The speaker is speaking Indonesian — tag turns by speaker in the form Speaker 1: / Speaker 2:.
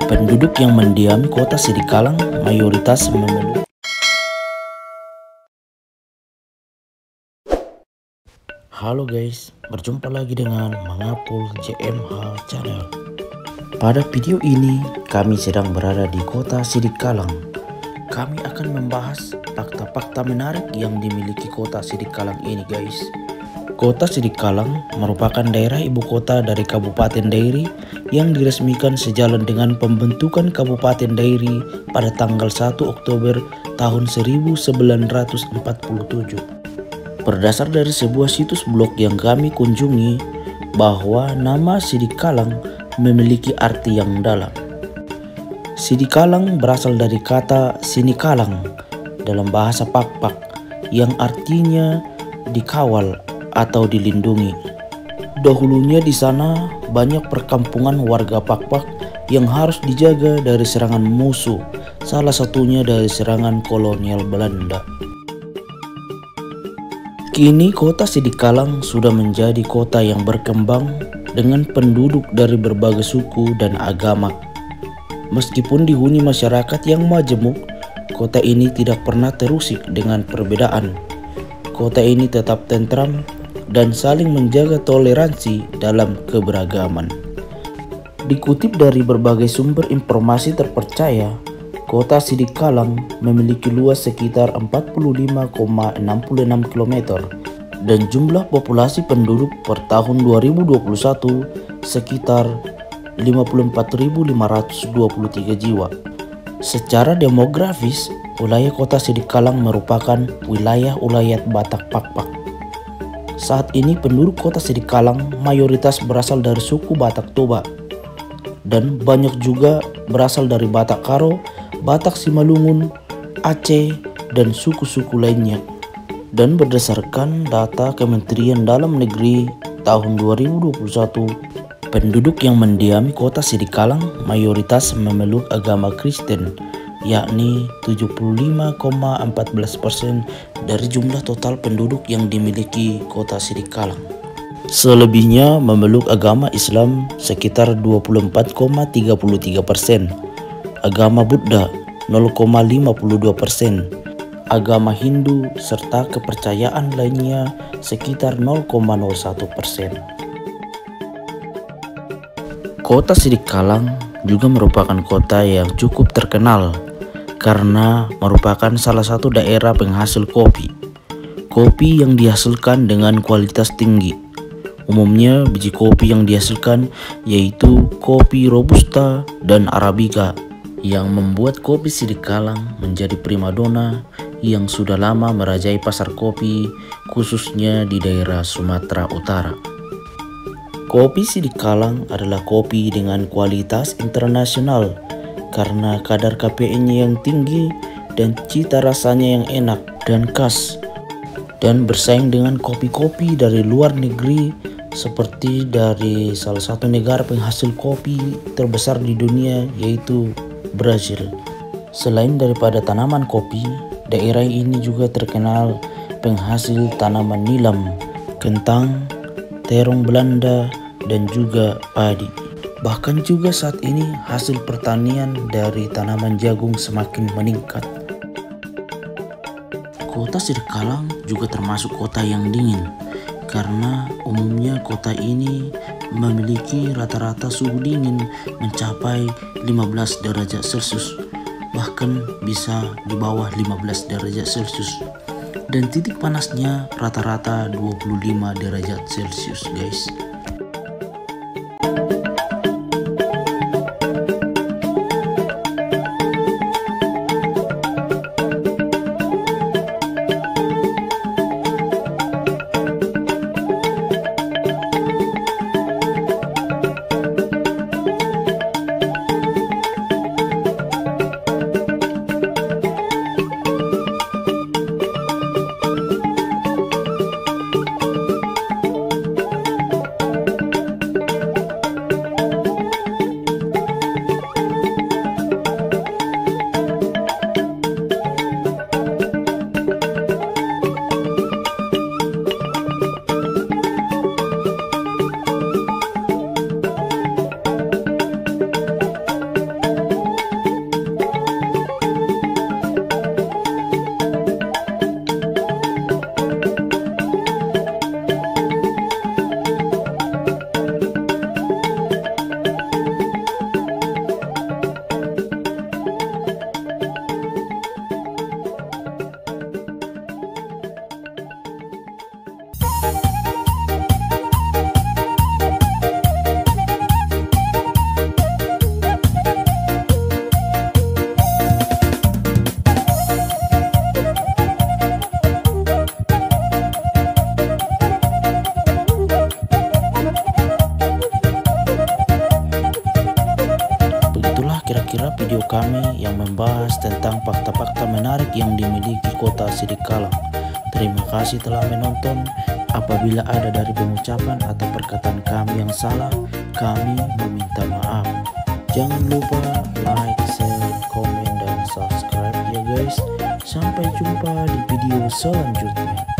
Speaker 1: Penduduk yang mendiami kota Sidikalang mayoritas memeluk. Halo guys, berjumpa lagi dengan Mangapul JMH Channel. Pada video ini kami sedang berada di kota Sidikalang. Kami akan membahas fakta-fakta menarik yang dimiliki kota Sidikalang ini guys. Kota Sidikalang merupakan daerah ibu kota dari Kabupaten Dairi yang diresmikan sejalan dengan pembentukan Kabupaten Dairi pada tanggal 1 Oktober tahun 1947. Berdasar dari sebuah situs blog yang kami kunjungi bahwa nama Sidikalang memiliki arti yang dalam. Sidikalang berasal dari kata Sinikalang dalam bahasa Pakpak yang artinya dikawal atau dilindungi. Dahulunya di sana banyak perkampungan warga Pakpak yang harus dijaga dari serangan musuh, salah satunya dari serangan kolonial Belanda. Kini kota Sidikalang sudah menjadi kota yang berkembang dengan penduduk dari berbagai suku dan agama. Meskipun dihuni masyarakat yang majemuk, kota ini tidak pernah terusik dengan perbedaan. Kota ini tetap tentram dan saling menjaga toleransi dalam keberagaman. Dikutip dari berbagai sumber informasi terpercaya, kota Sidikalang memiliki luas sekitar 45,66 km dan jumlah populasi penduduk per tahun 2021 sekitar 54.523 jiwa. Secara demografis, wilayah kota Sidikalang merupakan wilayah ulayat Batak Pakpak. Saat ini penduduk kota Sidikalang mayoritas berasal dari suku Batak Toba dan banyak juga berasal dari Batak Karo, Batak Simalungun, Aceh, dan suku-suku lainnya. Dan berdasarkan data Kementerian Dalam Negeri tahun 2021, penduduk yang mendiami kota Sidikalang mayoritas memeluk agama Kristen, yakni 75,14% dari jumlah total penduduk yang dimiliki kota Sidikalang. Selebihnya memeluk agama Islam sekitar 24,33%, agama Buddha 0,52%, agama Hindu serta kepercayaan lainnya sekitar 0,01%. Kota Sidikalang juga merupakan kota yang cukup terkenal karena merupakan salah satu daerah penghasil kopi. Kopi yang dihasilkan dengan kualitas tinggi. Umumnya biji kopi yang dihasilkan yaitu kopi Robusta dan Arabica, yang membuat kopi Sidikalang menjadi primadona yang sudah lama merajai pasar kopi khususnya di daerah Sumatera Utara. Kopi Sidikalang adalah kopi dengan kualitas internasional karena kadar kafeinnya yang tinggi dan cita rasanya yang enak dan khas, dan bersaing dengan kopi-kopi dari luar negeri seperti dari salah satu negara penghasil kopi terbesar di dunia yaitu Brazil. Selain daripada tanaman kopi, daerah ini juga terkenal penghasil tanaman nilam, kentang, terong Belanda, dan juga padi. Bahkan juga saat ini hasil pertanian dari tanaman jagung semakin meningkat. Kota Sidikalang juga termasuk kota yang dingin karena umumnya kota ini memiliki rata-rata suhu dingin mencapai 15 derajat Celcius, bahkan bisa di bawah 15 derajat Celcius, dan titik panasnya rata-rata 25 derajat Celcius guys. Itulah kira-kira video kami yang membahas tentang fakta-fakta menarik yang dimiliki kota Sidikalang. Terima kasih telah menonton. Apabila ada dari pengucapan atau perkataan kami yang salah, kami meminta maaf. Jangan lupa like, share, komen, dan subscribe ya guys. Sampai jumpa di video selanjutnya.